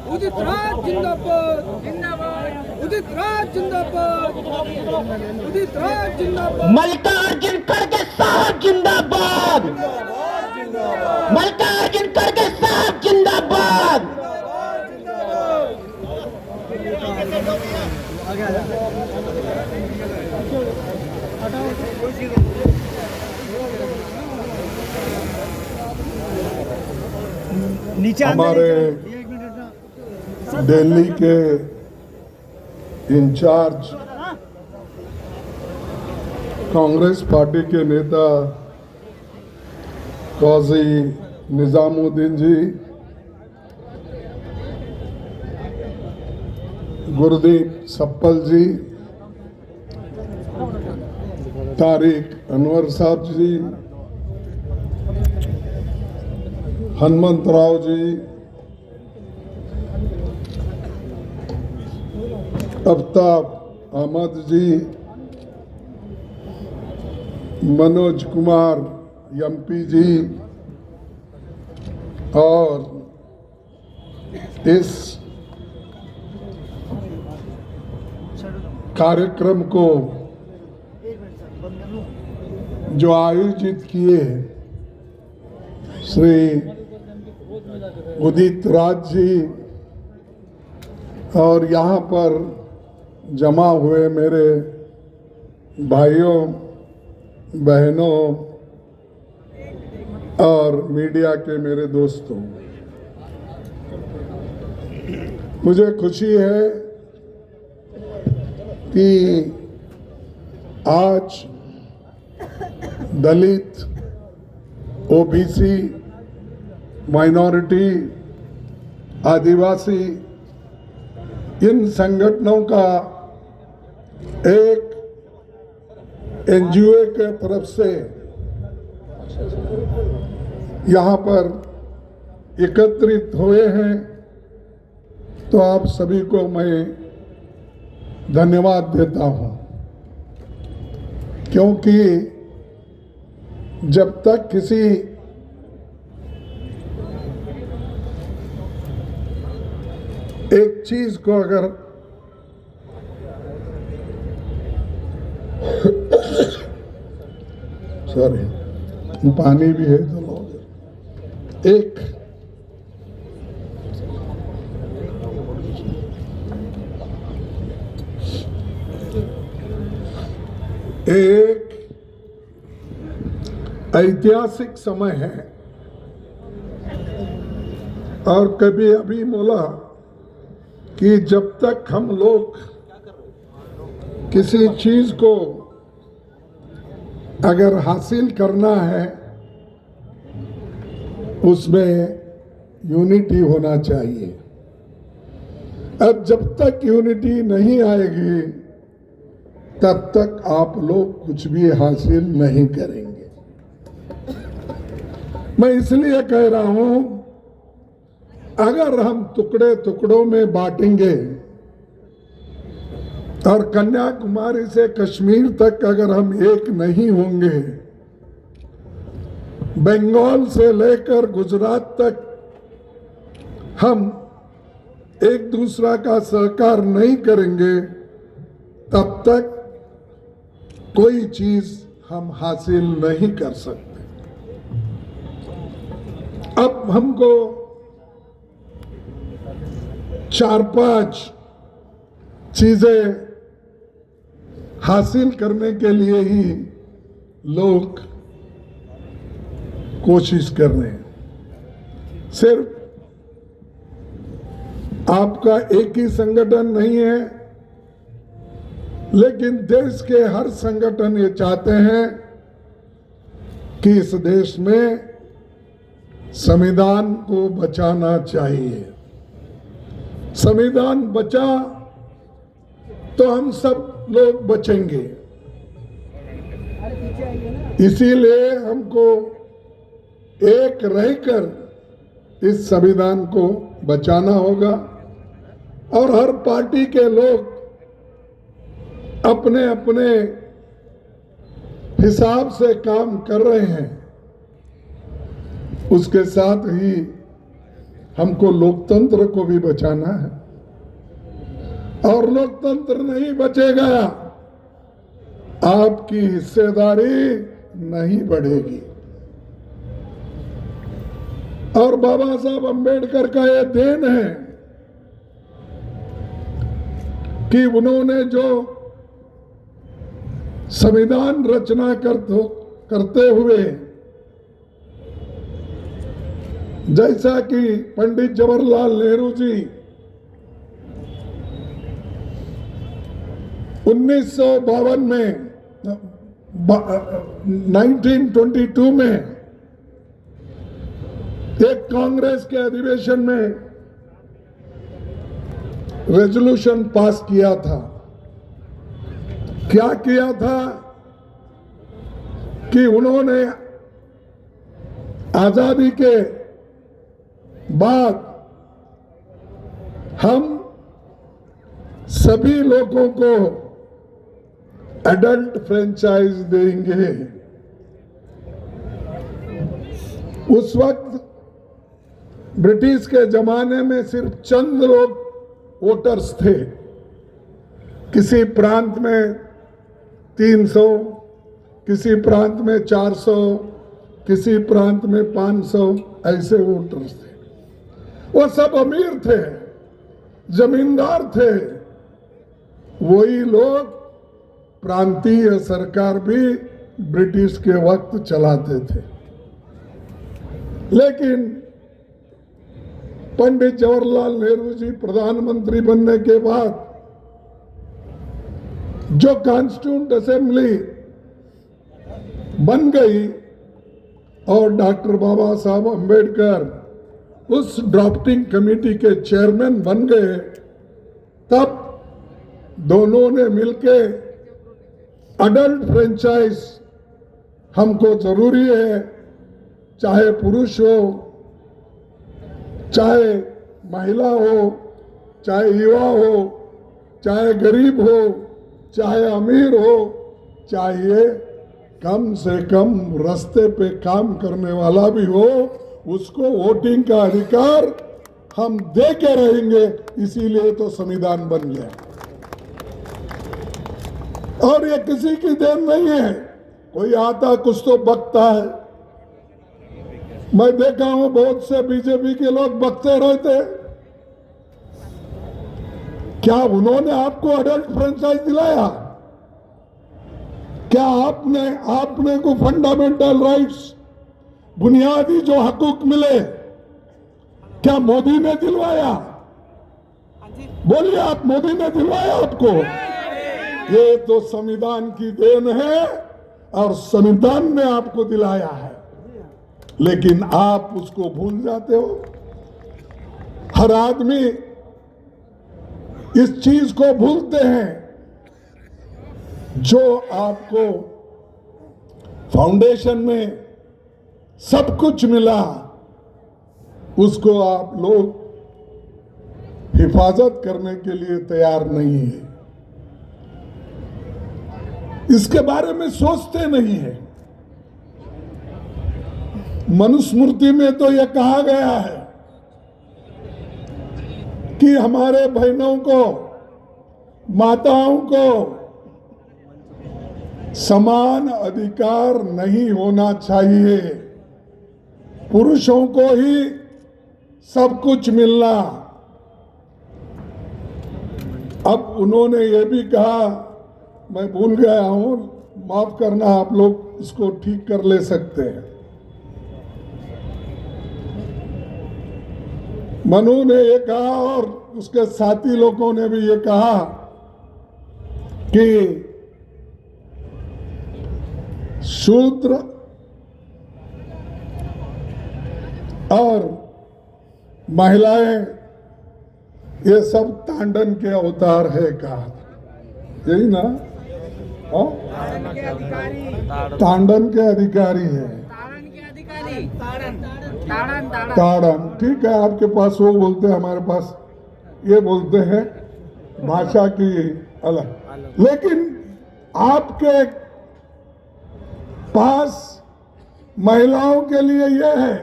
उदित राज जिंदाबाद जिंदाबाद उदित राज जिंदाबाद उदित राज जिंदाबाद मल्लिकार्जुन खड़गे साहब जिंदाबाद मल्लिकार्जुन खड़गे साहब जिंदाबाद। हमारे दिल्ली के इंचार्ज कांग्रेस पार्टी के नेता काजी निजामुद्दीन जी, गुरदीप सप्पल जी, तारिक अनवर साहब जी, हनुमंतराव जी, आफ्ताब अहमद जी, मनोज कुमार एमपी जी और इस कार्यक्रम को जो आयोजित किए श्री उदित राज जी और यहाँ पर जमा हुए मेरे भाइयों बहनों और मीडिया के मेरे दोस्तों, मुझे खुशी है कि आज दलित, ओबीसी, माइनॉरिटी, आदिवासी इन संगठनों का एक एनजीओ के तरफ से यहाँ पर एकत्रित हुए हैं, तो आप सभी को मैं धन्यवाद देता हूँ, क्योंकि जब तक किसी एक चीज को अगर सॉरी पानी भी है तो लोग एक ऐतिहासिक समय है और कभी अभी बोला कि जब तक हम लोग किसी चीज को अगर हासिल करना है उसमें यूनिटी होना चाहिए। अब जब तक यूनिटी नहीं आएगी तब तक आप लोग कुछ भी हासिल नहीं करेंगे। मैं इसलिए कह रहा हूं, अगर हम टुकड़े टुकड़ों में बांटेंगे और कन्याकुमारी से कश्मीर तक अगर हम एक नहीं होंगे, बंगाल से लेकर गुजरात तक हम एक दूसरा का सहकार नहीं करेंगे, तब तक कोई चीज हम हासिल नहीं कर सकते। अब हमको 4-5 चीजें हासिल करने के लिए ही लोग कोशिश कर रहे हैं। सिर्फ आपका एक ही संगठन नहीं है, लेकिन देश के हर संगठन ये चाहते हैं कि इस देश में संविधान को बचाना चाहिए। संविधान बचा तो हम सब लोग बचेंगे। इसीलिए हमको एक रहकर इस संविधान को बचाना होगा और हर पार्टी के लोग अपने अपने हिसाब से काम कर रहे हैं। उसके साथ ही हमको लोकतंत्र को भी बचाना है, और लोकतंत्र नहीं बचेगा, आपकी हिस्सेदारी नहीं बढ़ेगी। और बाबा साहब अंबेडकर का यह देन है कि उन्होंने जो संविधान रचना करते हुए, जैसा कि पंडित जवाहरलाल नेहरू जी 1952 में 1922 में एक कांग्रेस के अधिवेशन में रेजोल्यूशन पास किया था। क्या किया था कि उन्होंने आजादी के बाद हम सभी लोगों को एडल्ट फ्रेंचाइज देंगे। उस वक्त ब्रिटिश के जमाने में सिर्फ चंद लोग वोटर्स थे। किसी प्रांत में 300, किसी प्रांत में 400, किसी प्रांत में 500 ऐसे वोटर्स थे। वो सब अमीर थे, जमींदार थे। वही लोग प्रांतीय सरकार भी ब्रिटिश के वक्त चलाते थे। लेकिन पंडित जवाहरलाल नेहरू जी प्रधानमंत्री बनने के बाद जो कॉन्स्टिट्यूंट असेंबली बन गई और डॉक्टर बाबा साहब अंबेडकर उस ड्राफ्टिंग कमेटी के चेयरमैन बन गए, तब दोनों ने मिलके अडल्ट फ्रेंचाइज हमको जरूरी है, चाहे पुरुष हो, चाहे महिला हो, चाहे युवा हो, चाहे गरीब हो, चाहे अमीर हो, चाहे कम से कम रास्ते पे काम करने वाला भी हो, उसको वोटिंग का अधिकार हम दे के रहेंगे। इसीलिए तो संविधान बन गया। और ये किसी की देन नहीं है, कोई आता कुछ तो बकता है। मैं देखा हूं बहुत से बीजेपी के लोग बकते रहते। क्या उन्होंने आपको अडल्ट फ्रेंचाइज दिलाया? क्या आपने को फंडामेंटल राइट्स, बुनियादी जो हकूक मिले, क्या मोदी ने दिलवाया? बोलिए, आप मोदी ने दिलवाया आपको? ये तो संविधान की देन है और संविधान ने आपको दिलाया है, लेकिन आप उसको भूल जाते हो। हर आदमी इस चीज को भूलते हैं, जो आपको फाउंडेशन में सब कुछ मिला, उसको आप लोग हिफाजत करने के लिए तैयार नहीं है, इसके बारे में सोचते नहीं है। मनुस्मृति में तो यह कहा गया है कि हमारे बहनों को, माताओं को समान अधिकार नहीं होना चाहिए, पुरुषों को ही सब कुछ मिलना। अब उन्होंने ये भी कहा, मैं भूल गया हूं, माफ करना, आप लोग इसको ठीक कर ले सकते हैं। मनु ने ये कहा और उसके साथी लोगों ने भी ये कहा कि शूद्र और महिलाएं ये सब तांडन के अवतार है, कहा। यही ना? तांडन के अधिकारी है, ताड़न। ठीक है, आपके पास वो बोलते हैं, हमारे पास ये बोलते हैं, भाषा की अलग। लेकिन आपके पास महिलाओं के लिए ये है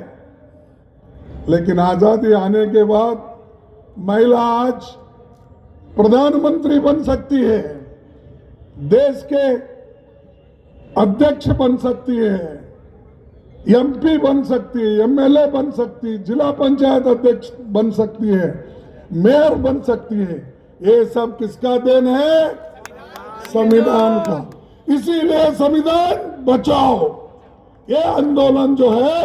लेकिन आजादी आने के बाद महिला आज प्रधानमंत्री बन सकती है, देश के अध्यक्ष बन सकती है, एमपी बन सकती है, एमएलए बन सकती है, जिला पंचायत अध्यक्ष बन सकती है, मेयर बन सकती है। ये सब किसका देन है? संविधान का। इसीलिए संविधान बचाओ, ये आंदोलन जो है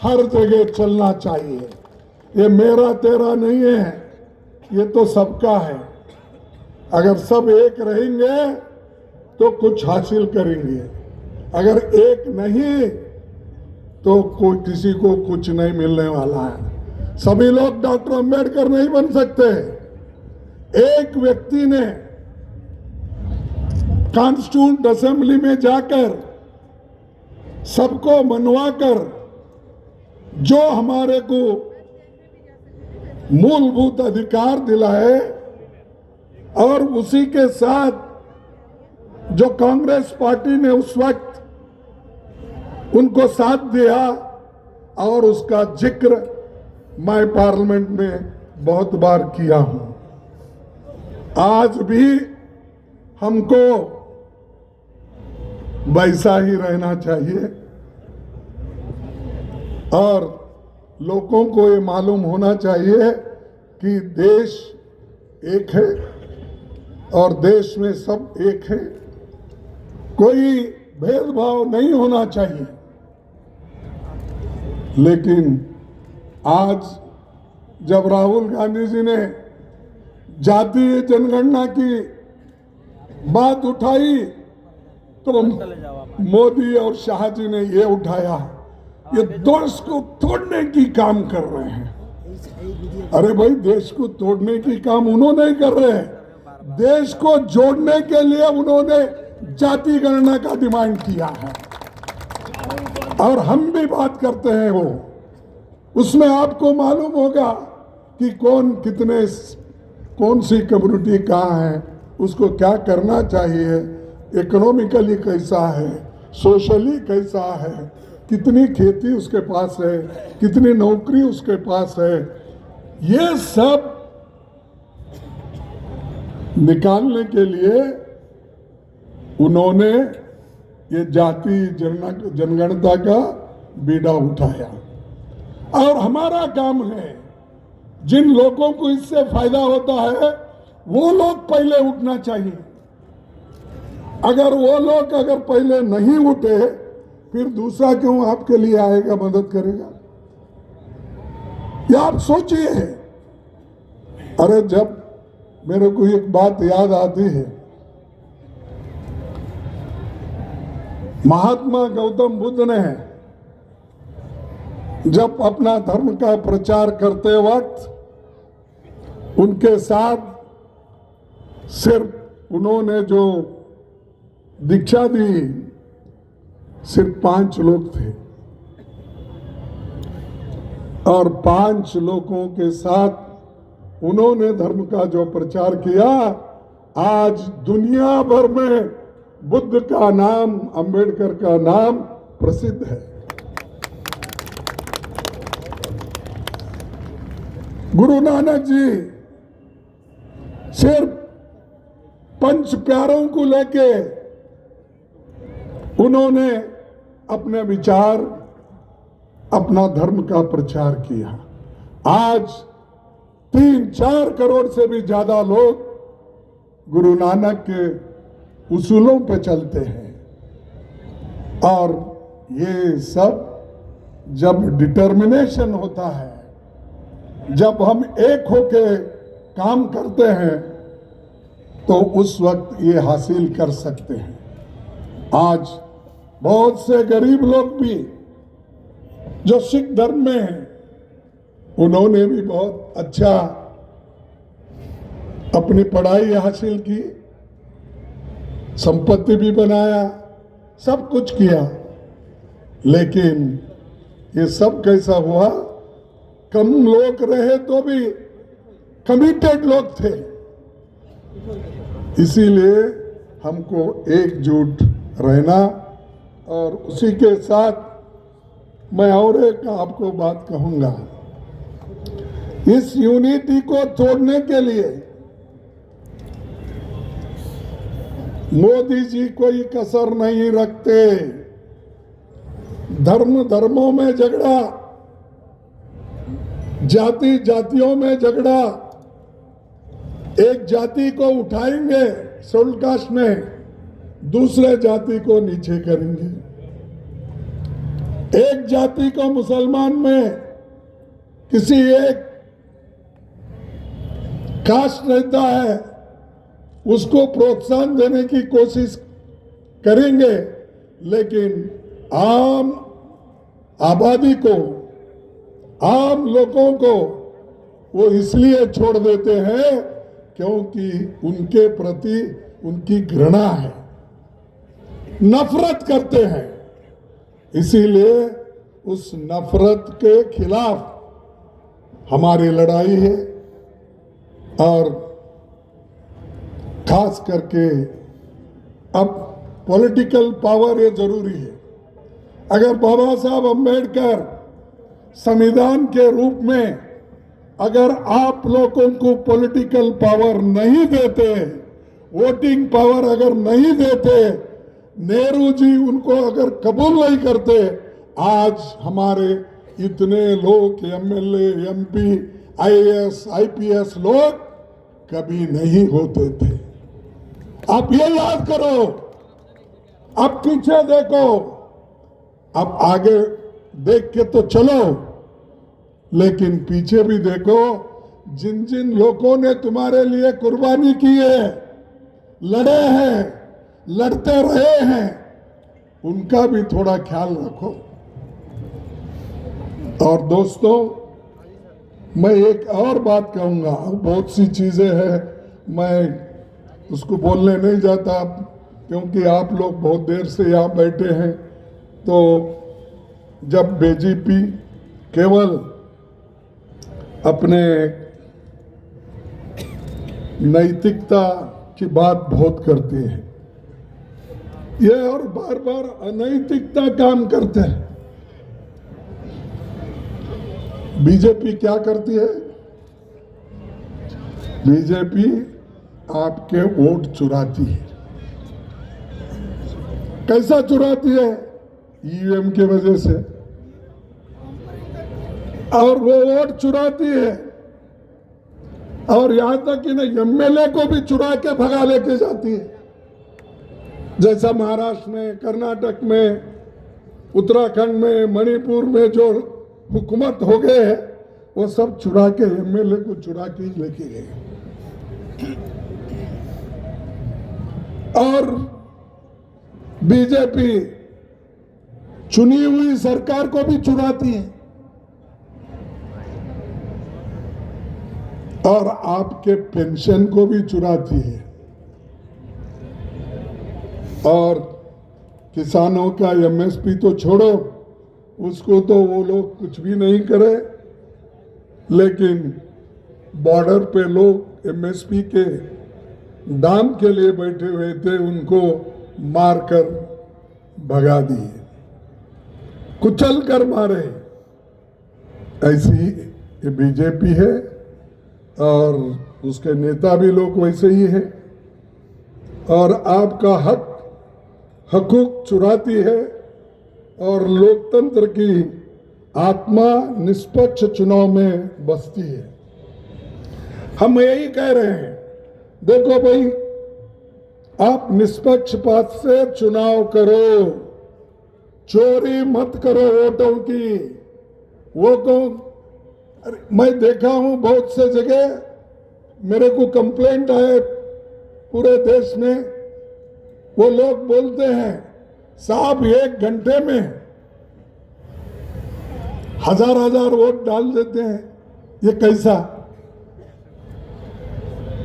हर जगह चलना चाहिए। ये मेरा तेरा नहीं है, ये तो सबका है। अगर सब एक रहेंगे तो कुछ हासिल करेंगे, अगर एक नहीं तो कोई किसी को कुछ नहीं मिलने वाला है। सभी लोग डॉक्टर अंबेडकर नहीं बन सकते। एक व्यक्ति ने कॉन्स्टिट्यूंट असेंबली में जाकर सबको मनवाकर जो हमारे को मूलभूत अधिकार दिलाए और उसी के साथ जो कांग्रेस पार्टी ने उस वक्त उनको साथ दिया और उसका जिक्र मैं पार्लियामेंट में बहुत बार किया हूं। आज भी हमको वैसा ही रहना चाहिए और लोगों को ये मालूम होना चाहिए कि देश एक है और देश में सब एक है, कोई भेदभाव नहीं होना चाहिए। लेकिन आज जब राहुल गांधी जी ने जातीय जनगणना की बात उठाई तो मोदी और शाह जी ने ये उठाया, ये देश को तोड़ने की काम कर रहे हैं। अरे भाई, देश को तोड़ने की काम उन्होंने नहीं कर रहे हैं, देश को जोड़ने के लिए उन्होंने जाति गणना का डिमांड किया है और हम भी बात करते हैं। वो उसमें आपको मालूम होगा कि कौन सी कम्युनिटी कहाँ है, उसको क्या करना चाहिए, इकोनॉमिकली कैसा है, सोशली कैसा है, कितनी खेती उसके पास है, कितनी नौकरी उसके पास है, ये सब निकालने के लिए उन्होंने ये जाति जनगणना का बीड़ा उठाया। और हमारा काम है, जिन लोगों को इससे फायदा होता है वो लोग पहले उठना चाहिए। अगर वो लोग पहले नहीं उठे फिर दूसरा क्यों आपके लिए आएगा, मदद करेगा? ये आप सोचिए। अरे जब मेरे को एक बात याद आती है, महात्मा गौतम बुद्ध ने जब अपना धर्म का प्रचार करते वक्त उनके साथ सिर्फ उन्होंने जो दीक्षा दी सिर्फ 5 लोग थे और 5 लोगों के साथ उन्होंने धर्म का जो प्रचार किया, आज दुनिया भर में बुद्ध का नाम, अंबेडकर का नाम प्रसिद्ध है। गुरु नानक जी सिर्फ 5 प्यारों को लेके उन्होंने अपने विचार, अपना धर्म का प्रचार किया। आज 3-4 करोड़ से भी ज्यादा लोग गुरु नानक के उसूलों पे चलते हैं और ये सब जब डिटर्मिनेशन होता है, जब हम एक होके काम करते हैं तो उस वक्त ये हासिल कर सकते हैं। आज बहुत से गरीब लोग भी जो सिख धर्म में हैं, उन्होंने भी बहुत अच्छा अपनी पढ़ाई हासिल की, संपत्ति भी बनाया, सब कुछ किया, लेकिन ये सब कैसा हुआ? कम लोग रहे तो भी कमिटेड लोग थे। इसीलिए हमको एकजुट रहना। और उसी के साथ मैं और एक आपको बात कहूंगा। इस यूनिटी को तोड़ने के लिए मोदी जी कोई कसर नहीं रखते। धर्मों में झगड़ा, जातियों में झगड़ा, एक जाति को उठाएंगे शेड्यूल कास्ट में, दूसरे जाति को नीचे करेंगे। एक जाति को मुसलमान में किसी एक कास्ट रहता है, उसको प्रोत्साहन देने की कोशिश करेंगे, लेकिन आम आबादी को, आम लोगों को वो इसलिए छोड़ देते हैं क्योंकि उनके प्रति उनकी घृणा है, नफरत करते हैं। इसीलिए उस नफरत के खिलाफ हमारी लड़ाई है। और खास करके अब पॉलिटिकल पावर ये जरूरी है। अगर बाबा साहब अम्बेडकर संविधान के रूप में अगर आप लोगों को पॉलिटिकल पावर नहीं देते, वोटिंग पावर अगर नहीं देते, नेहरू जी उनको अगर कबूल नहीं करते, आज हमारे इतने लोग एमएलए, एमपी, आईएएस, आईपीएस लोग कभी नहीं होते थे। आप ये याद करो, अब पीछे देखो, अब आगे देख के तो चलो, लेकिन पीछे भी देखो। जिन जिन लोगों ने तुम्हारे लिए कुर्बानी की है, लड़े हैं, लड़ते रहे हैं, उनका भी थोड़ा ख्याल रखो। और दोस्तों, मैं एक और बात कहूंगा, बहुत सी चीजें हैं, मैं उसको बोलने नहीं जाता क्योंकि आप लोग बहुत देर से यहाँ बैठे हैं। तो जब बीजेपी केवल अपने नैतिकता की बात बहुत करती है, ये और बार बार अनैतिकता काम करते हैं। बीजेपी क्या करती है? बीजेपी आपके वोट चुराती है। कैसा चुराती है? ईवीएम की वजह से। और वो वोट चुराती है, और यहां तक कि ना एमएलए को भी चुरा के भगा लेके जाती है। जैसा महाराष्ट्र में, कर्नाटक में, उत्तराखंड में, मणिपुर में जो हुकूमत हो गए हैं, वो सब चुरा के, एमएलए को चुरा के लेके गए। और बीजेपी चुनी हुई सरकार को भी चुराती है, और आपके पेंशन को भी चुराती है, और किसानों का एमएसपी तो छोड़ो, उसको तो वो लोग कुछ भी नहीं करे, लेकिन बॉर्डर पे लोग एमएसपी के दाम के लिए बैठे हुए थे, उनको मारकर भगा दिए, कुचल कर मारे। ऐसी ये बीजेपी है, और उसके नेता भी लोग वैसे ही हैं, और आपका हकूक चुराती है, और लोकतंत्र की आत्मा निष्पक्ष चुनाव में बसती है। हम यही कह रहे हैं, देखो भाई, आप निष्पक्षपात से चुनाव करो, चोरी मत करो वोटों की। वो कौन? मैं देखा हूं बहुत से जगह, मेरे को कंप्लेंट आए पूरे देश में, वो लोग बोलते हैं साहब 1 घंटे में हजार वोट डाल देते हैं। ये कैसा?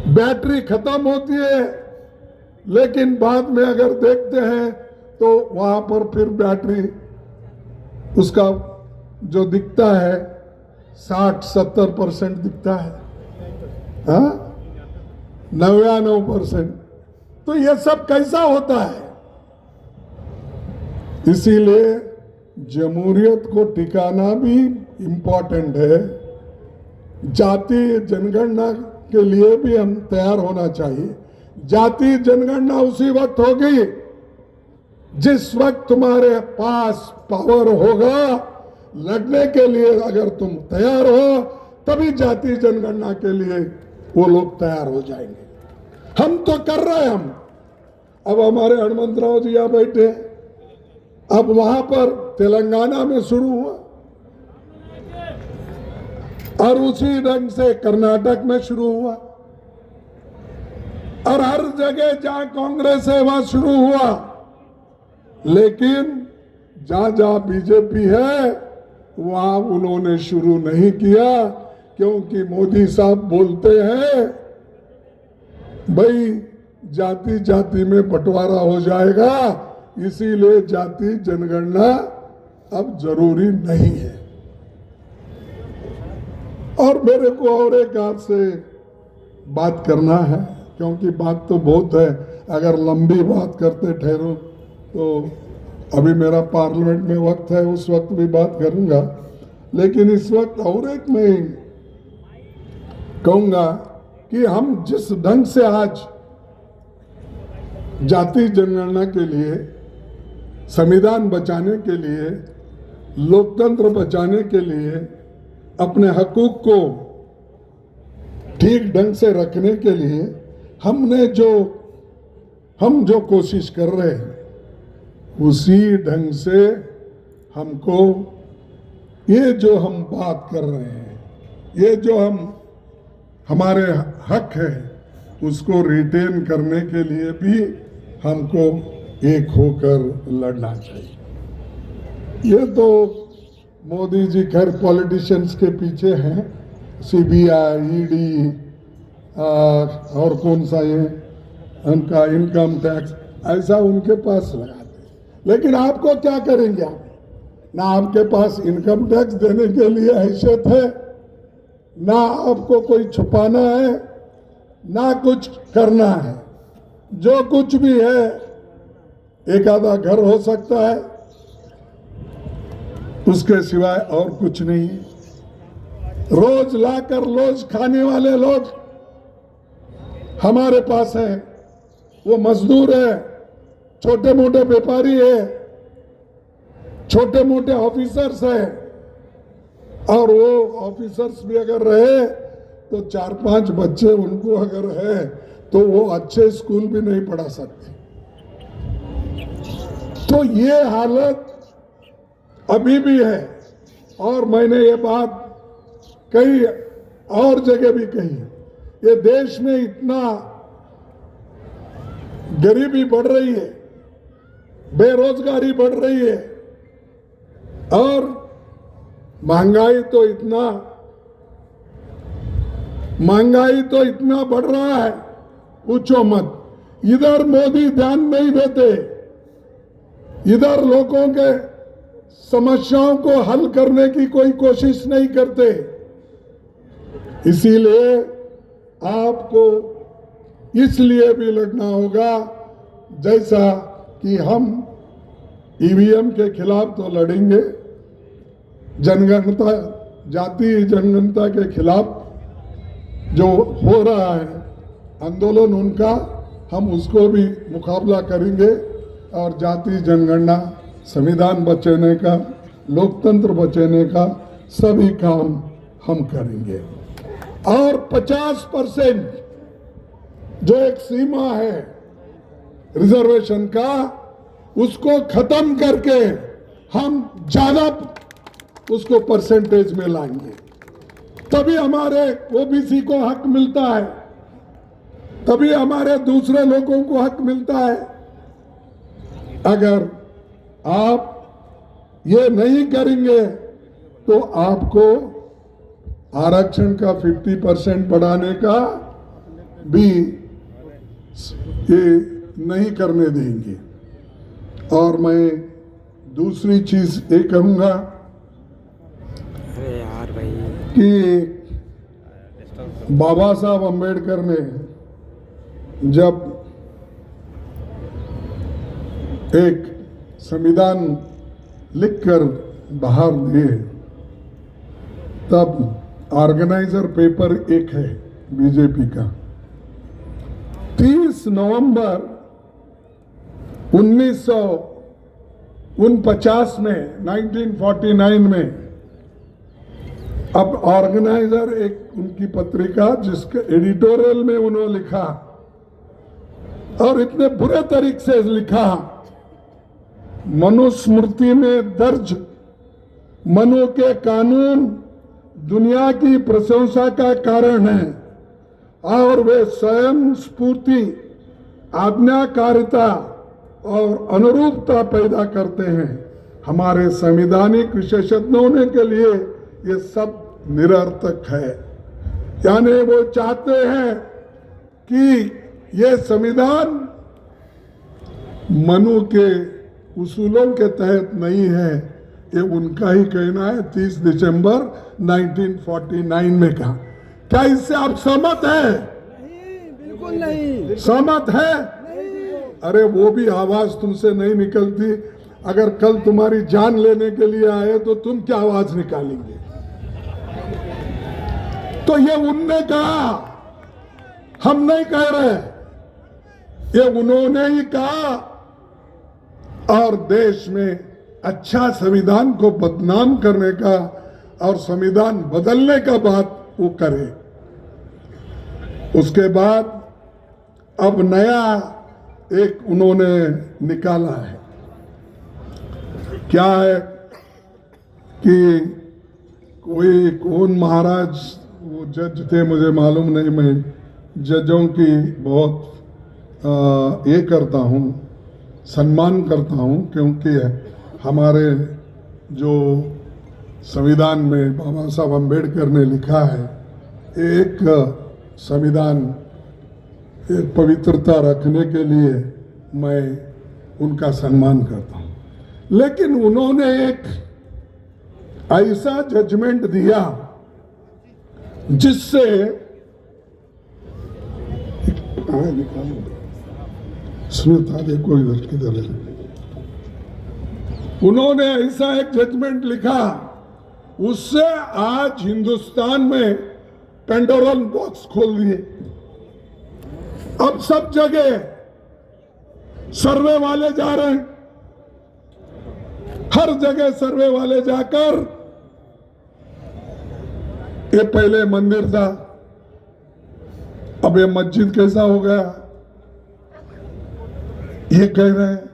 बैटरी खत्म होती है, लेकिन बाद में अगर देखते हैं तो वहां पर फिर बैटरी उसका जो दिखता है 60-70% दिखता है, 99%। तो ये सब कैसा होता है? इसीलिए जमहूरियत को टिकाना भी इम्पोर्टेंट है, जाति जनगणना के लिए भी हम तैयार होना चाहिए। जाति जनगणना उसी वक्त होगी जिस वक्त तुम्हारे पास पावर होगा लड़ने के लिए। अगर तुम तैयार हो तभी जाति जनगणना के लिए वो लोग तैयार हो जाएंगे। हम तो कर रहे हैं। हम अब हमारे हनुमंतराव जी यहाँ बैठे, अब वहां पर तेलंगाना में शुरू हुआ और उसी ढंग से कर्नाटक में शुरू हुआ और हर जगह जहां कांग्रेस है वहां शुरू हुआ। लेकिन जहां जहां बीजेपी है वहां उन्होंने शुरू नहीं किया, क्योंकि मोदी साहब बोलते हैं भाई जाति जाति में बंटवारा हो जाएगा, इसीलिए जाति जनगणना अब जरूरी नहीं है। और मेरे को और एक हाथ से बात करना है, क्योंकि बात तो बहुत है। अगर लंबी बात करते ठहरो तो अभी मेरा पार्लियामेंट में वक्त है, उस वक्त भी बात करूंगा। लेकिन इस वक्त और एक मैं कहूंगा कि हम जिस ढंग से आज जाति जनगणना के लिए, संविधान बचाने के लिए, लोकतंत्र बचाने के लिए, अपने हकूक को ठीक ढंग से रखने के लिए हम जो कोशिश कर रहे हैं उसी ढंग से हमको ये जो हम बात कर रहे हैं, ये जो हमारे हक है उसको रिटेन करने के लिए भी हमको एक होकर लड़ना चाहिए। ये तो मोदी जी खैर पॉलिटिशियंस के पीछे हैं, सीबीआई, ईडी और कौन सा ये उनका इनकम टैक्स, ऐसा उनके पास लगाते। लेकिन आपको क्या करेंगे? आप ना आपके पास इनकम टैक्स देने के लिए हैसियत है, ना आपको कोई छुपाना है, ना कुछ करना है। जो कुछ भी है, एक आधा घर हो सकता है, उसके सिवाय और कुछ नहीं। रोज लाकर रोज खाने वाले लोग हमारे पास हैं। वो मजदूर है, छोटे मोटे व्यापारी है, छोटे मोटे ऑफिसर्स है। और वो ऑफिसर्स भी अगर रहे तो 4-5 बच्चे उनको अगर है तो वो अच्छे स्कूल भी नहीं पढ़ा सकते। तो ये हालत अभी भी है। और मैंने ये बात कई और जगह भी कही, ये देश में इतना गरीबी बढ़ रही है, बेरोजगारी बढ़ रही है और महंगाई तो इतना बढ़ रहा है, पूछो मत। इधर मोदी ध्यान नहीं देते, इधर लोगों के समस्याओं को हल करने की कोई कोशिश नहीं करते। इसीलिए आपको इसलिए भी लड़ना होगा, जैसा कि हम ईवीएम के खिलाफ तो लड़ेंगे, जनगणना, जाति जनगणना के खिलाफ जो हो रहा है आंदोलन उनका, हम उसको भी मुकाबला करेंगे। और जाति जनगणना, संविधान बचाने का, लोकतंत्र बचाने का सभी काम हम करेंगे। और 50% जो एक सीमा है रिजर्वेशन का, उसको खत्म करके हम ज्यादा उसको परसेंटेज में लाएंगे, तभी हमारे ओबीसी को हक मिलता है, तभी हमारे दूसरे लोगों को हक मिलता है। अगर आप ये नहीं करेंगे तो आपको आरक्षण का 50% बढ़ाने का भी ये नहीं करने देंगे। और मैं दूसरी चीज ये कहूंगा कि बाबा साहब अम्बेडकर ने जब एक संविधान लिखकर बाहर दिए, तब ऑर्गेनाइजर पेपर एक है बीजेपी का। 30 नवंबर 1949 में 1949 में अब ऑर्गेनाइजर एक उनकी पत्रिका जिसके एडिटोरियल में उन्होंने लिखा और इतने बुरे तरीके से लिखा, मनुस्मृति में दर्ज मनु के कानून दुनिया की प्रशंसा का कारण है और वे स्वयं स्फूर्ति, आज्ञाकारिता और अनुरूपता पैदा करते हैं। हमारे संवैधानिक विशेषज्ञों के लिए ये सब निरर्थक है। यानी वो चाहते हैं कि ये संविधान मनु के उसूलों के तहत नहीं है, ये उनका ही कहना है। 30 दिसंबर 1949 में कहा। क्या इससे आप सहमत हैं? नहीं, बिल्कुल नहीं। सहमत है? अरे वो भी आवाज तुमसे नहीं निकलती। अगर कल तुम्हारी जान लेने के लिए आए तो तुम क्या आवाज निकालेंगे? तो ये उनने कहा, हम नहीं कह रहे, ये उन्होंने ही कहा। और देश में अच्छा संविधान को बदनाम करने का और संविधान बदलने का बात वो करे। उसके बाद अब नया एक उन्होंने निकाला है। क्या है कि कोई कौन महाराज वो जज थे, मुझे मालूम नहीं। मैं जजों की बहुत ये करता हूँ, सम्मान करता हूँ, क्योंकि हमारे जो संविधान में बाबा साहब अम्बेडकर ने लिखा है, एक संविधान एक पवित्रता रखने के लिए मैं उनका सम्मान करता हूँ। लेकिन उन्होंने एक ऐसा जजमेंट दिया जिससे स्मिता देखो इधर किधर है। उन्होंने ऐसा एक जजमेंट लिखा, उससे आज हिंदुस्तान में पेंडोरन बॉक्स खोल दिए। अब सब जगह सर्वे वाले जा रहे हैं, हर जगह सर्वे वाले जाकर, ये पहले मंदिर था, अब ये मस्जिद कैसा हो गया, ये कह रहे हैं।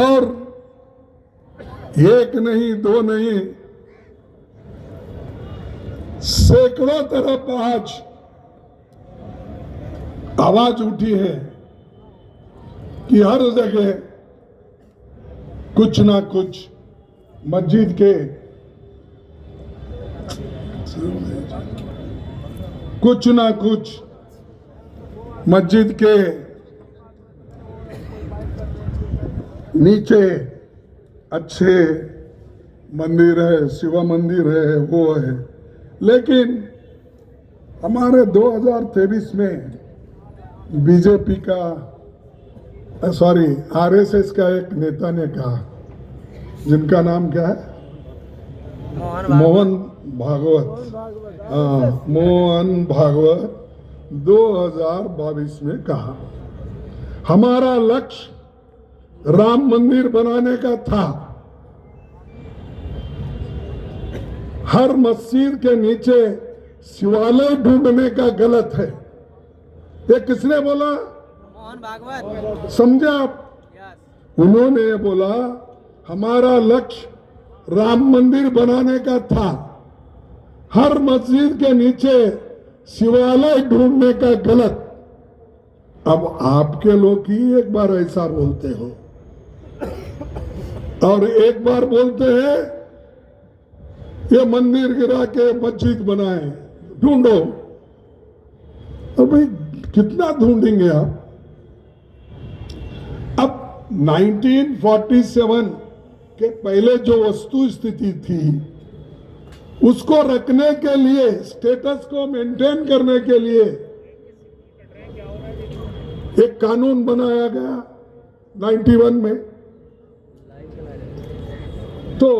और एक नहीं, दो नहीं, सैकड़ों तरफ आज आवाज उठी है कि हर जगह कुछ ना कुछ मस्जिद के नीचे अच्छे मंदिर है, शिव मंदिर है, वो है। लेकिन हमारे 2023 में बीजेपी का आरएसएस का एक नेता ने कहा, जिनका नाम क्या है, मोहन भागवत, मोहन भागवत 2022 में कहा, हमारा लक्ष्य राम मंदिर बनाने का था। हर मस्जिद के नीचे शिवालय ढूंढने का गलत है। ये किसने बोला? मोहन भागवत। समझे आप? उन्होंने बोला हमारा लक्ष्य राम मंदिर बनाने का था, हर मस्जिद के नीचे शिवालय ढूंढने का गलत। अब आपके लोग ही एक बार ऐसा बोलते हो और एक बार बोलते हैं ये मंदिर गिरा के मस्जिद बनाए, ढूंढो। तो भाई कितना ढूंढेंगे आप? अब 1947 के पहले जो वस्तु स्थिति थी उसको रखने के लिए, स्टेटस को मेंटेन करने के लिए एक कानून बनाया गया 91 में। तो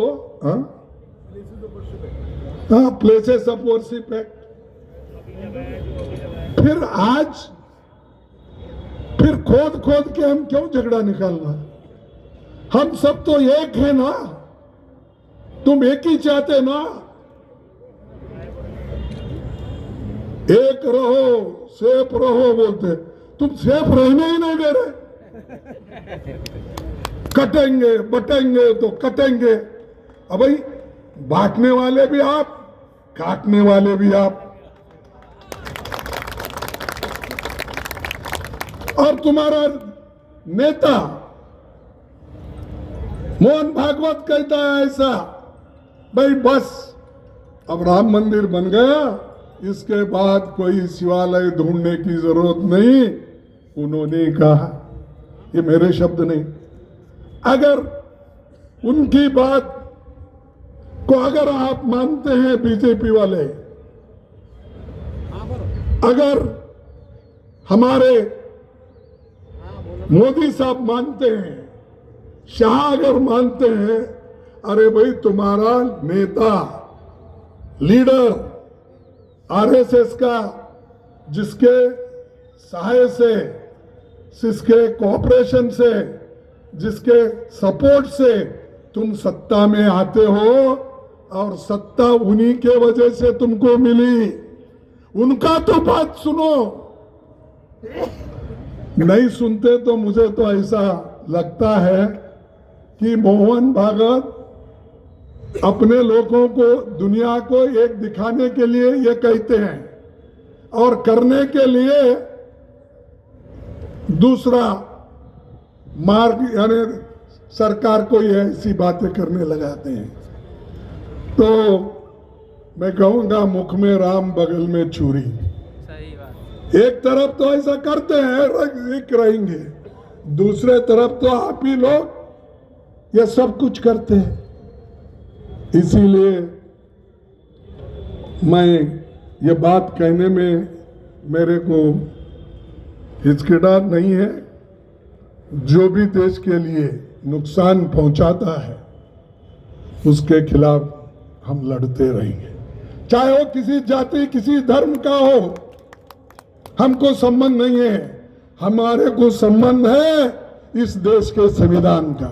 हाँ, प्लेसेस ऑफ वर्शिप एक्ट। फिर आज फिर खोद खोद के हम क्यों झगड़ा निकालना? हम सब तो एक है ना, तुम एक ही चाहते ना, एक रहो सेफ रहो बोलते, तुम सेफ रहने ही नहीं दे रहे। कटेंगे बटेंगे तो कटेंगे। अब भाई बांटने वाले भी आप, काटने वाले भी आप। और तुम्हारा नेता मोहन भागवत कहता है ऐसा, भाई बस अब राम मंदिर बन गया, इसके बाद कोई शिवालय ढूंढने की जरूरत नहीं। उन्होंने कहा, ये मेरे शब्द नहीं, अगर उनकी बात को अगर आप मानते हैं बीजेपी वाले, अगर हमारे मोदी साहब मानते हैं, शाह अगर मानते हैं, अरे भाई तुम्हारा नेता लीडर आरएसएस का, जिसके सहाय से, जिसके कोऑपरेशन से, जिसके सपोर्ट से तुम सत्ता में आते हो, और सत्ता उन्हीं के वजह से तुमको मिली, उनका तो बात सुनो। नहीं सुनते तो मुझे तो ऐसा लगता है कि मोहन भागवत अपने लोगों को, दुनिया को एक दिखाने के लिए ये कहते हैं, और करने के लिए दूसरा मार्ग यानी सरकार को ये ऐसी बातें करने लगाते हैं। तो मैं कहूंगा, मुख में राम बगल में छुरी। सही बात। एक तरफ तो ऐसा करते हैं, एक रहेंगे, दूसरे तरफ तो आप ही लोग ये सब कुछ करते हैं। इसीलिए मैं ये बात कहने में मेरे को हिचकिचाहट नहीं है। जो भी देश के लिए नुकसान पहुंचाता है उसके खिलाफ हम लड़ते रहेंगे, चाहे वो किसी जाति किसी धर्म का हो। हमको संबंध नहीं है, हमारे को संबंध है इस देश के संविधान का,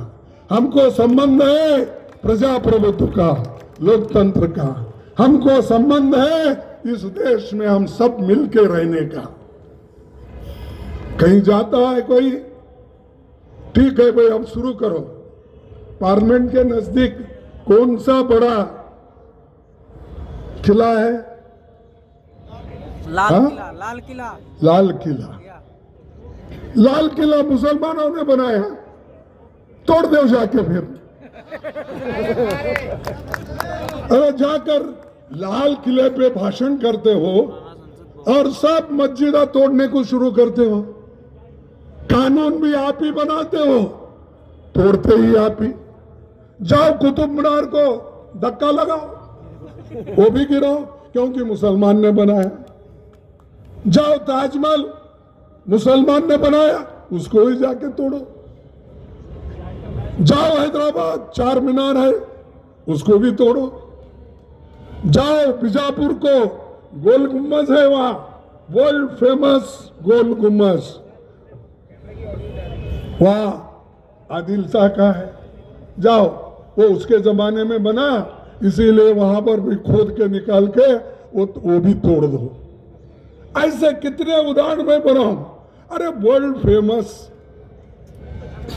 हमको संबंध है प्रजाप्रभुत्व का, लोकतंत्र का, हमको संबंध है इस देश में हम सब मिलके रहने का। कहीं जाता है कोई, ठीक है भाई अब शुरू करो। पार्लियामेंट के नजदीक कौन सा बड़ा किला है? लाल हाँ? किला, लाल किला। लाल किला। लाल किला मुसलमानों ने बनाया, तोड़ दो जाके फिर। अरे जाकर लाल किले पे भाषण करते हो और सब मस्जिदा तोड़ने को शुरू करते हो। कानून भी आप ही बनाते हो, तोड़ते ही आप ही। जाओ कुतुब मीनार को धक्का लगाओ, वो भी गिराओ क्योंकि मुसलमान ने बनाया। जाओ ताजमहल मुसलमान ने बनाया, उसको ही जाके तोड़ो। जाओ हैदराबाद चार मीनार है, उसको भी तोड़ो। जाओ बीजापुर को गोल गुम्बज है, वहां वर्ल्ड फेमस गोल गुम्बज, वहां आदिल शाह का है। जाओ, वो उसके जमाने में बना, इसीलिए वहां पर भी खोद के निकाल के वो भी तोड़ दो। ऐसे कितने उदाहरण में बनाऊं। अरे वर्ल्ड फेमस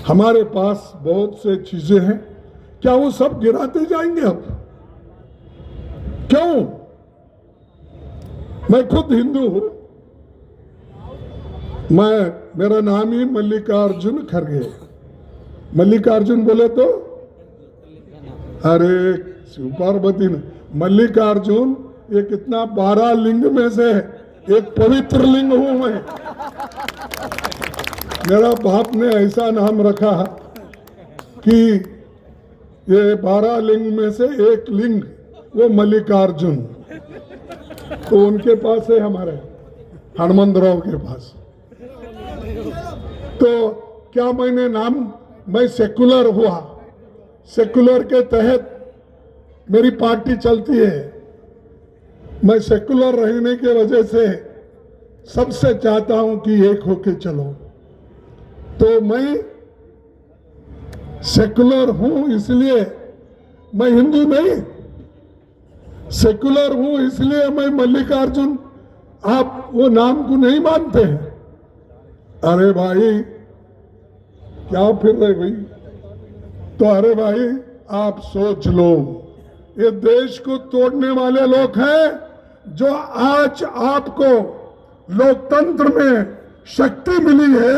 हमारे पास बहुत से चीजें हैं, क्या वो सब गिराते जाएंगे अब? क्यों? मैं खुद हिंदू हूं, मेरा नाम ही मल्लिकार्जुन खड़गे। मल्लिकार्जुन बोले तो अरे शिव पार्वती ने मल्लिकार्जुन, ये कितना 12 लिंग में से एक पवित्र लिंग हूं मैं। मेरा बाप ने ऐसा नाम रखा कि ये 12 लिंग में से एक लिंग वो मल्लिकार्जुन, तो उनके पास है हमारे हनुमंतराव के पास। तो क्या मैंने नाम, मैं सेकुलर हुआ, सेकुलर के तहत मेरी पार्टी चलती है, मैं सेकुलर रहने की वजह से सबसे चाहता हूं कि एक होके चलो। तो मैं सेकुलर हूं इसलिए मैं हिंदू नहीं, सेकुलर हूं इसलिए मैं मल्लिकार्जुन आप वो नाम को नहीं मानते। अरे भाई क्या फिर रहे भाई, तो अरे भाई आप सोच लो, ये देश को तोड़ने वाले लोग हैं जो आज आपको लोकतंत्र में शक्ति मिली है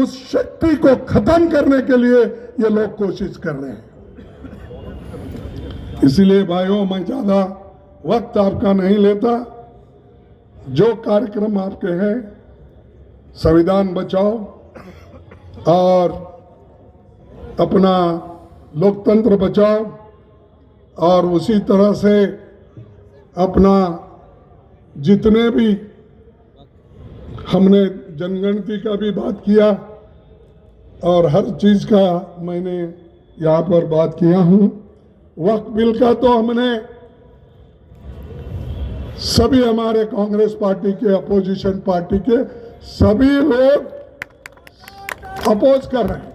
उस शक्ति को खत्म करने के लिए ये लोग कोशिश कर रहे हैं। इसलिए भाइयों मैं ज्यादा वक्त आपका नहीं लेता। जो कार्यक्रम आपके हैं संविधान बचाओ और अपना लोकतंत्र बचाओ और उसी तरह से अपना जितने भी हमने जनगणति का भी बात किया और हर चीज का मैंने यहाँ पर बात किया हूँ। वक्फ बिल का तो हमने सभी हमारे कांग्रेस पार्टी के अपोजिशन पार्टी के सभी लोग अपोज कर रहे हैं।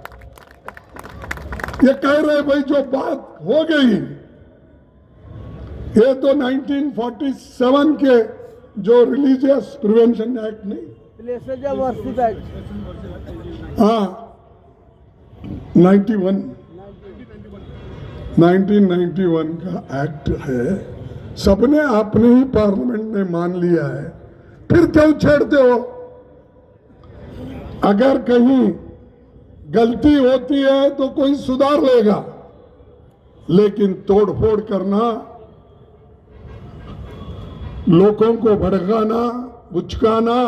ये कह रहे भाई जो बात हो गई ये तो 1947 के जो रिलीजियस प्रिवेंशन एक्ट नहीं, हाँ 1991 का एक्ट है, सबने अपने ही पार्लियामेंट ने मान लिया है, फिर क्यों छेड़ते हो? अगर कहीं गलती होती है तो कोई सुधार लेगा, लेकिन तोड़फोड़ करना, लोगों को भड़काना, उचकाना,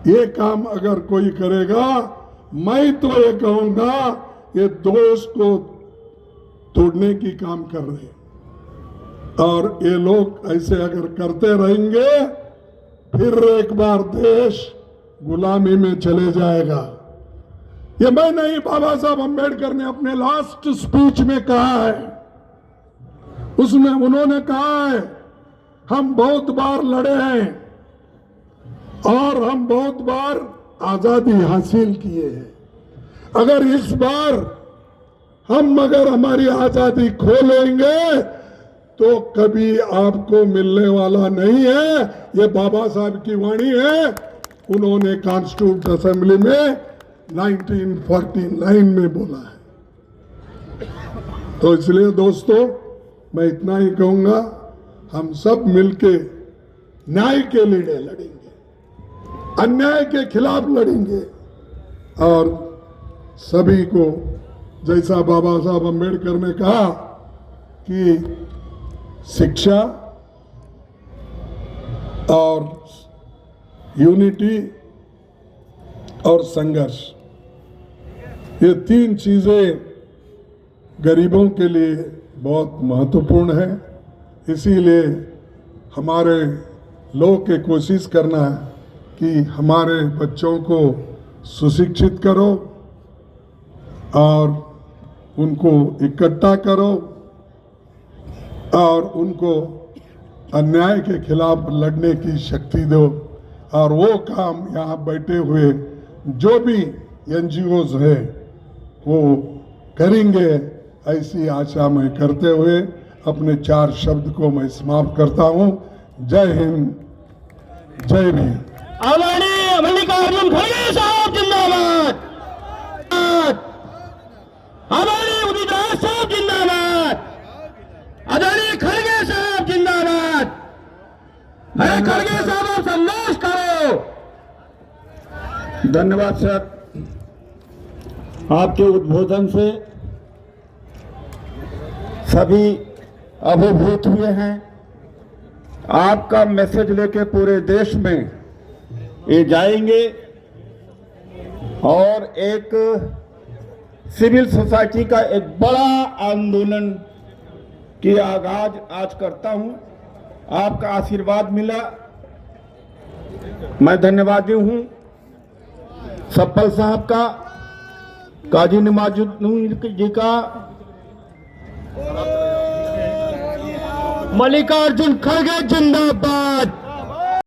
ये काम अगर कोई करेगा, मैं तो ये कहूंगा ये देश को तोड़ने की काम कर रहे हैं। और ये लोग ऐसे अगर करते रहेंगे फिर एक बार देश गुलामी में चले जाएगा। ये मैं नहीं, बाबा साहब अम्बेडकर ने अपने लास्ट स्पीच में कहा है, उसमें उन्होंने कहा है हम बहुत बार लड़े हैं और हम बहुत बार आजादी हासिल किए हैं। अगर इस बार हम अगर हमारी आजादी खो लेंगे तो कभी आपको मिलने वाला नहीं है। ये बाबा साहब की वाणी है, उन्होंने कॉन्स्टिट्यूंट असेंबली में 1949 में बोला है। तो इसलिए दोस्तों मैं इतना ही कहूंगा, हम सब मिलके न्याय के लिए लड़ेंगे, अन्याय के खिलाफ लड़ेंगे और सभी को जैसा बाबा साहब अम्बेडकर ने कहा कि शिक्षा और यूनिटी और संघर्ष, ये तीन चीजें गरीबों के लिए बहुत महत्वपूर्ण है। इसीलिए हमारे लोग के कोशिश करना है कि हमारे बच्चों को सुशिक्षित करो और उनको इकट्ठा करो और उनको अन्याय के खिलाफ लड़ने की शक्ति दो। और वो काम यहाँ बैठे हुए जो भी एनजीओज हैं वो करेंगे, ऐसी आशा मैं करते हुए अपने 4 शब्द को मैं समाप्त करता हूँ। जय हिंद, जय भीम। आदरणीय मल्लिकार्जुन खड़गे साहब जिंदाबाद, आदरणीय उदित राज साहब जिंदाबाद, आदरणीय खड़गे साहब जिंदाबाद। अरे खड़गे साहब आप संदेश करो। धन्यवाद सर, आपके उद्बोधन से सभी अभिभूत हुए हैं। आपका मैसेज लेके पूरे देश में ये जाएंगे और एक सिविल सोसाइटी का एक बड़ा आंदोलन की आगाज आज करता हूं। आपका आशीर्वाद मिला, मैं धन्यवादी हूं सप्पल साहब का, काजी नवाजुद्दीन जी का, मल्लिकार्जुन खड़गे जिंदाबाद।